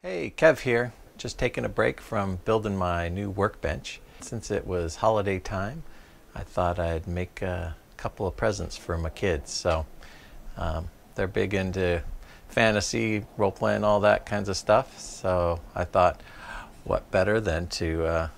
Hey, Kev here. Just taking a break from building my new workbench. Since it was holiday time, I thought I'd make a couple of presents for my kids. So they're big into fantasy, role-playing, all that kinds of stuff. So I thought, what better than to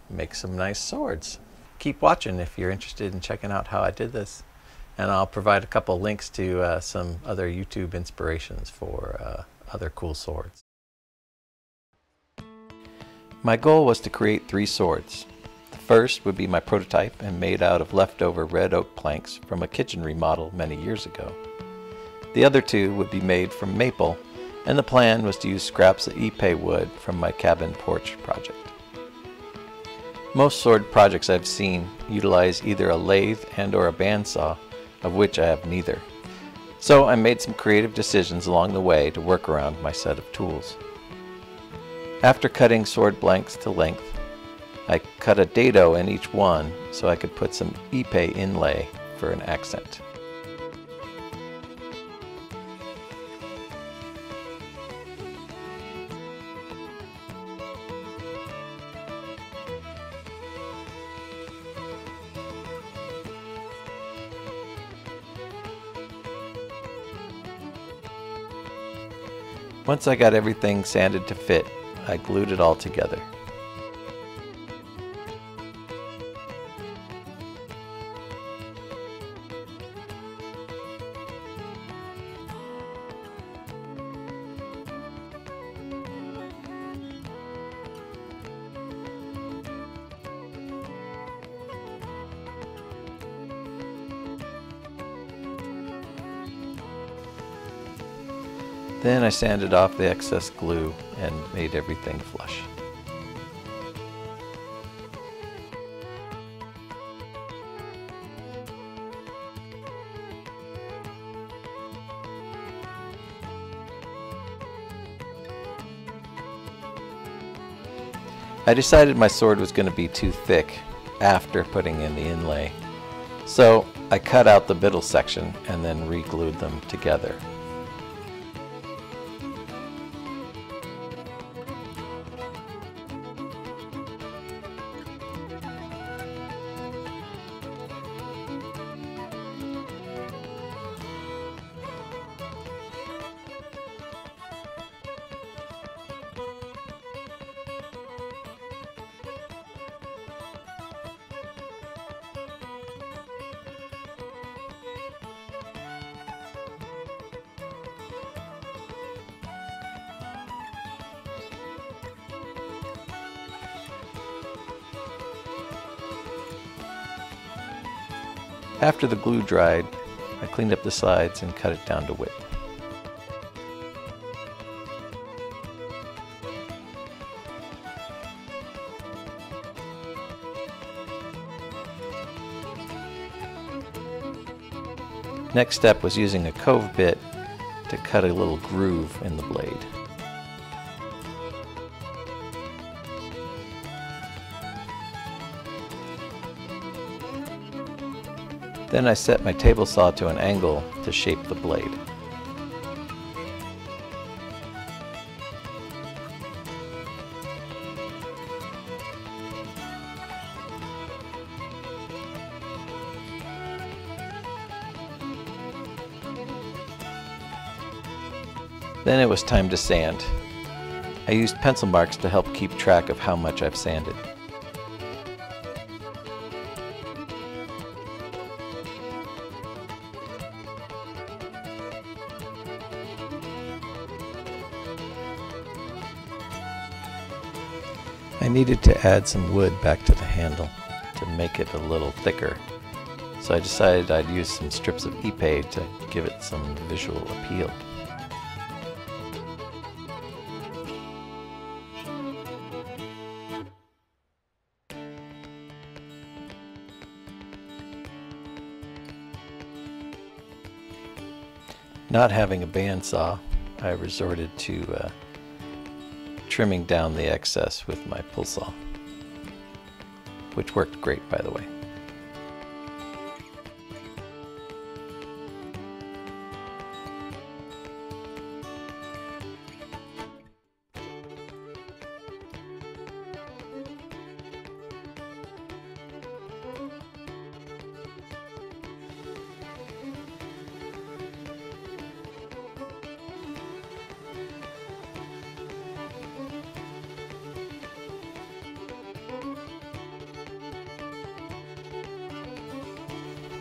make some nice swords. Keep watching if you're interested in checking out how I did this. And I'll provide a couple links to some other YouTube inspirations for other cool swords. My goal was to create 3 swords. The first would be my prototype and made out of leftover red oak planks from a kitchen remodel many years ago. The other 2 would be made from maple, and the plan was to use scraps of ipe wood from my cabin porch project. Most sword projects I've seen utilize either a lathe and or a bandsaw, of which I have neither. So I made some creative decisions along the way to work around my set of tools. After cutting sword blanks to length, I cut a dado in each one so I could put some ipe inlay for an accent. Once I got everything sanded to fit, I glued it all together. Then I sanded off the excess glue and made everything flush. I decided my sword was going to be too thick after putting in the inlay, so I cut out the middle section and then re-glued them together. After the glue dried, I cleaned up the sides and cut it down to width. Next step was using a cove bit to cut a little groove in the blade. Then I set my table saw to an angle to shape the blade. Then it was time to sand. I used pencil marks to help keep track of how much I've sanded. I needed to add some wood back to the handle to make it a little thicker, so I decided I'd use some strips of ipe to give it some visual appeal. Not having a bandsaw, I resorted to trimming down the excess with my pull saw, which worked great, by the way.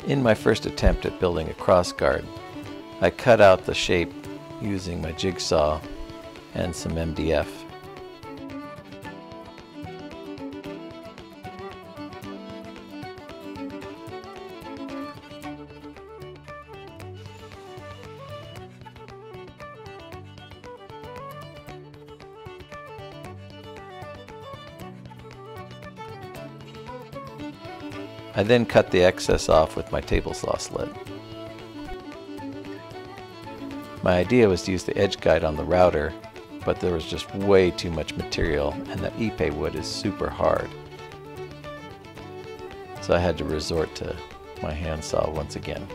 In my first attempt at building a crossguard, I cut out the shape using my jigsaw and some MDF. I then cut the excess off with my table saw sled. My idea was to use the edge guide on the router, but there was just way too much material and that ipe wood is super hard. So I had to resort to my handsaw once again.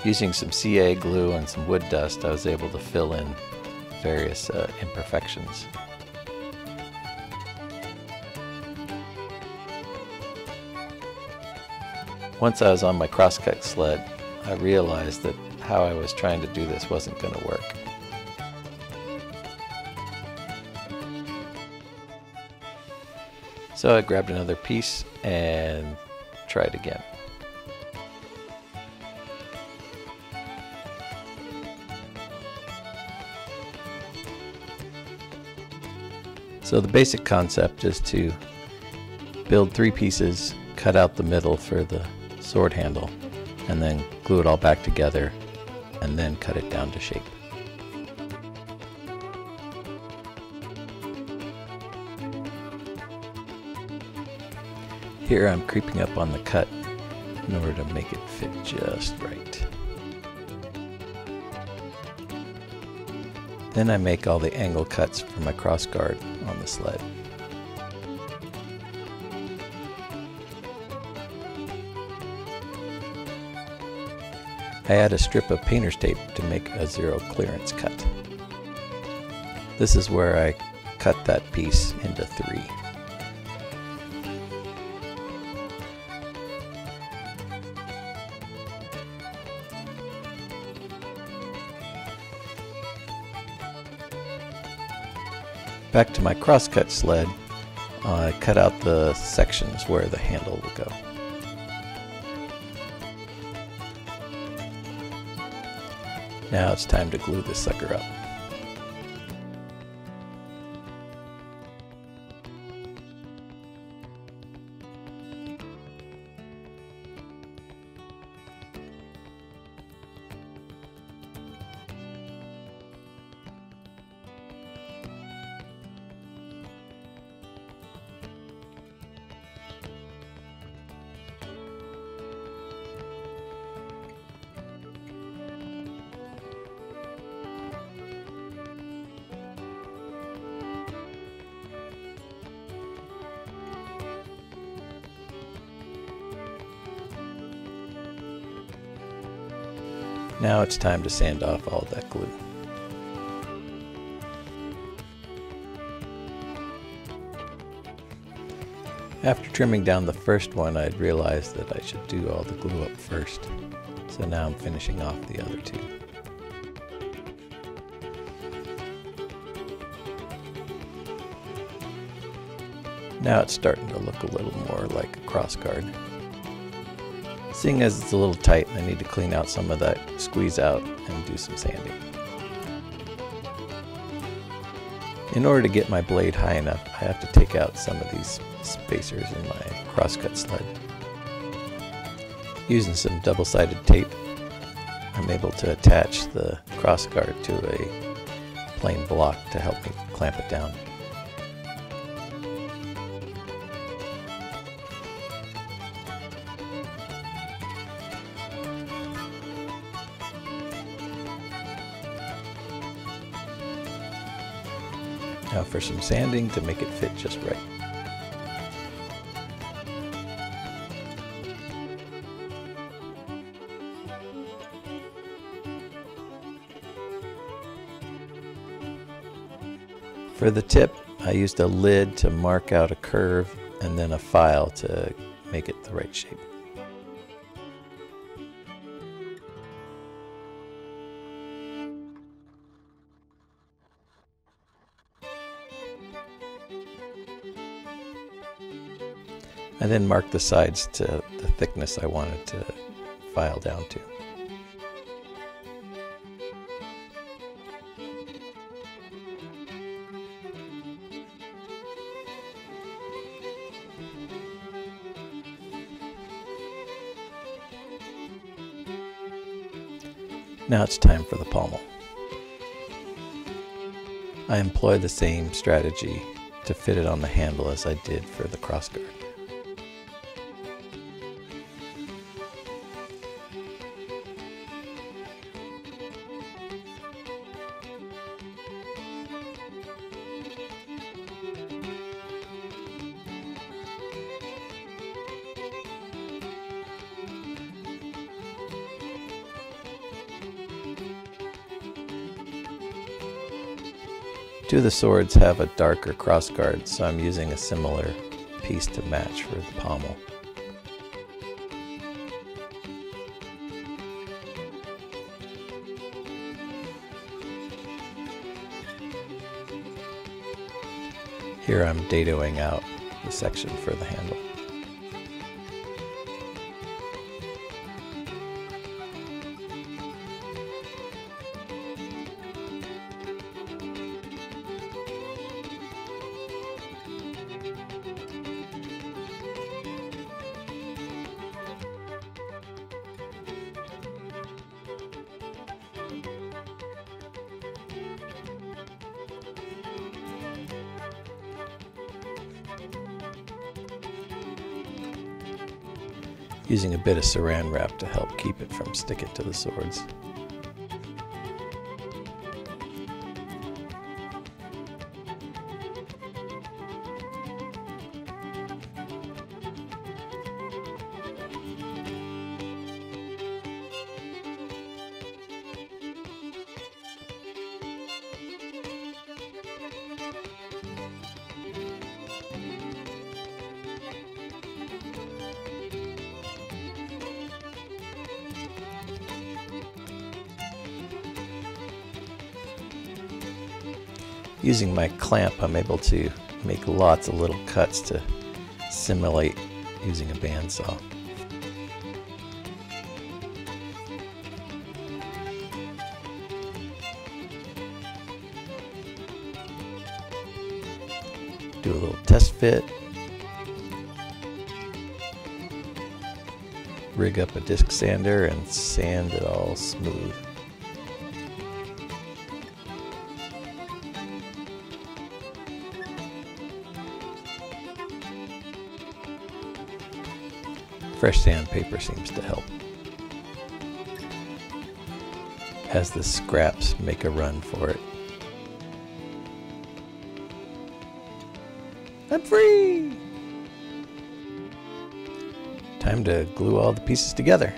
Using some CA glue and some wood dust, I was able to fill in various imperfections. Once I was on my crosscut sled, I realized that how I was trying to do this wasn't going to work. So I grabbed another piece and tried again. So the basic concept is to build 3 pieces, cut out the middle for the sword handle, and then glue it all back together, and then cut it down to shape. Here I'm creeping up on the cut in order to make it fit just right. Then I make all the angle cuts for my crossguard on the sled. I add a strip of painter's tape to make a 0 clearance cut. This is where I cut that piece into 3. Back to my crosscut sled, I cut out the sections where the handle will go. Now it's time to glue this sucker up. Now it's time to sand off all that glue. After trimming down the first one, I'd realized that I should do all the glue up first. So now I'm finishing off the other 2. Now it's starting to look a little more like a crossguard. Seeing as it's a little tight, I need to clean out some of that squeeze out and do some sanding. In order to get my blade high enough, I have to take out some of these spacers in my crosscut sled. Using some double-sided tape, I'm able to attach the crossguard to a plain block to help me clamp it down. Now for some sanding to make it fit just right. For the tip, I used a lid to mark out a curve and then a file to make it the right shape. I then marked the sides to the thickness I wanted to file down to. Now it's time for the pommel. I employ the same strategy to fit it on the handle as I did for the crossguard. Two of the swords have a darker crossguard, so I'm using a similar piece to match for the pommel. Here I'm dadoing out the section for the handle. Using a bit of saran wrap to help keep it from sticking to the swords. Using my clamp, I'm able to make lots of little cuts to simulate using a bandsaw. Do a little test fit. Rig up a disc sander and sand it all smooth. Fresh sandpaper seems to help, as the scraps make a run for it. I'm free! Time to glue all the pieces together.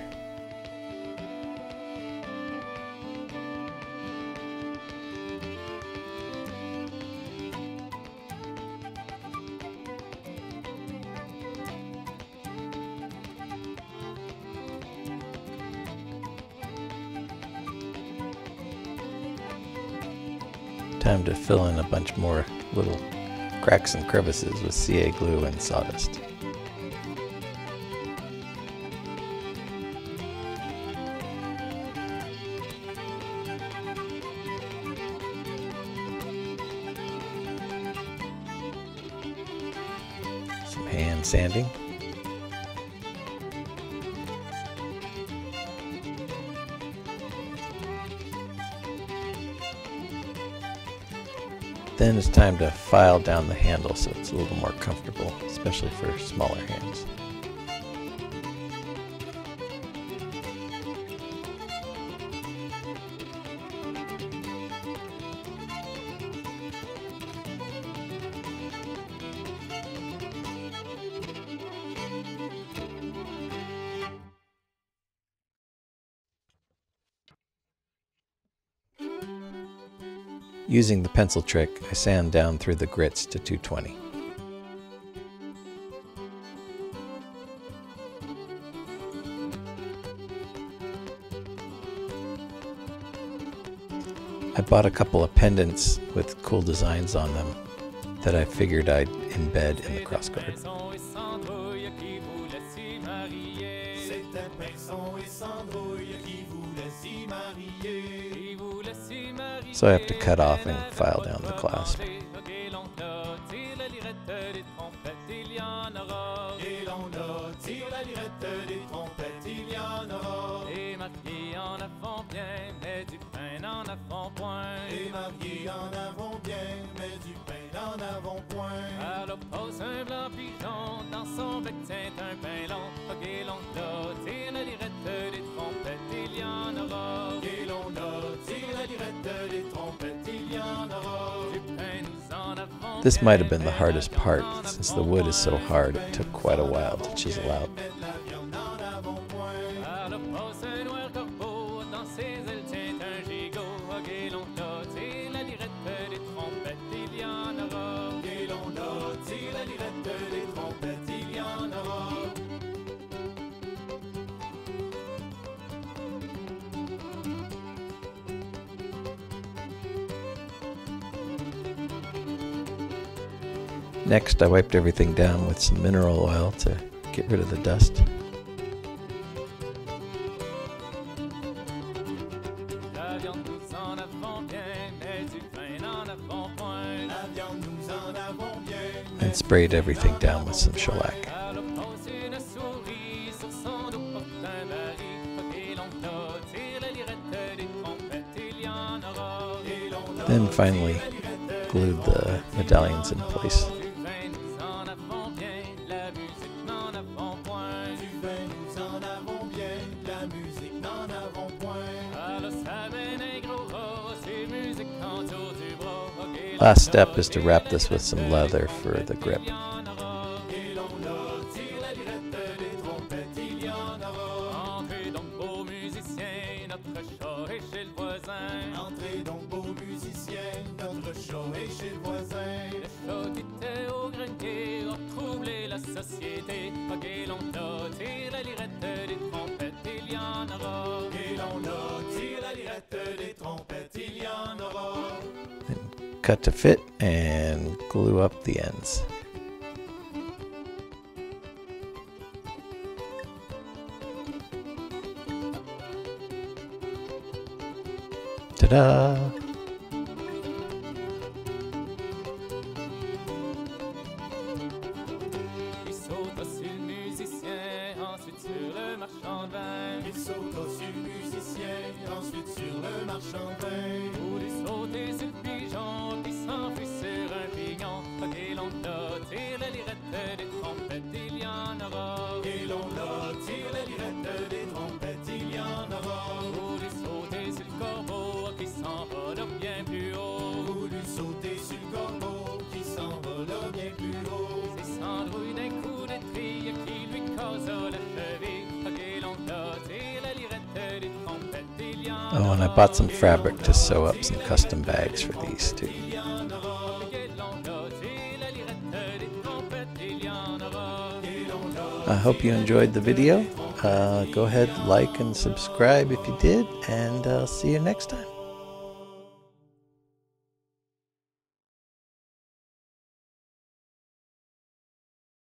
Time to fill in a bunch more little cracks and crevices with CA glue and sawdust. Some hand sanding. Then it's time to file down the handle so it's a little more comfortable, especially for smaller hands. Using the pencil trick, I sand down through the grits to 220. I bought a couple of pendants with cool designs on them that I figured I'd embed in the crossguard. so I have to cut off and file down the clasp. Alors pose un blanc pigeon, dans son bec tient un pain long. Ok, l'on a, tire la lirette des trompettes, il y en aura. Ok, l'on a, tire la lirette des trompettes, il y en aura. Du pain nous en avons. This might have been the hardest part, since the wood is so hard it took quite a while to chisel out. Alors pose un noir corbeau, dans ses ailes tient un gigot. Ok, l'on a, tire la lirette des trompettes, il y en aura. Tire la lirette des trompettes, il y en aura. Next, I wiped everything down with some mineral oil to get rid of the dust. La viande nous en avons bien, mais du pain n'en avons point. La viande nous en avons bien. And sprayed everything down with some shellac. Then finally glued the medallions in place. Last step is to wrap this with some leather for the grip. Cut to fit and glue up the ends. Ta-da! Il saute sur le musicien, ensuite sur le marchand de vin. Il saute sur le musicien, ensuite sur le marchand de vin. Pour lui sauter sur le pigeon, qui s'enfuit sur un pignon. Ok, l'on a, tire la lirette des trompettes, il y en aura. Et l'on a, tire la lirette des trompettes, il y en aura. Pour lui sauter sur le corbeau, qui s'envole bien plus haut. Pour lui sauter sur le corbeau, qui s'envole bien plus haut. C'est Cendrouille d'un coup d'étrier qui lui cause la cheville. Ok, l'on a, tire la lirette des trompettes, il y en aura. Oh, and I bought some fabric to sew up some custom bags for these too. I hope you enjoyed the video. Go ahead, like and subscribe if you did, and I'll see you next time.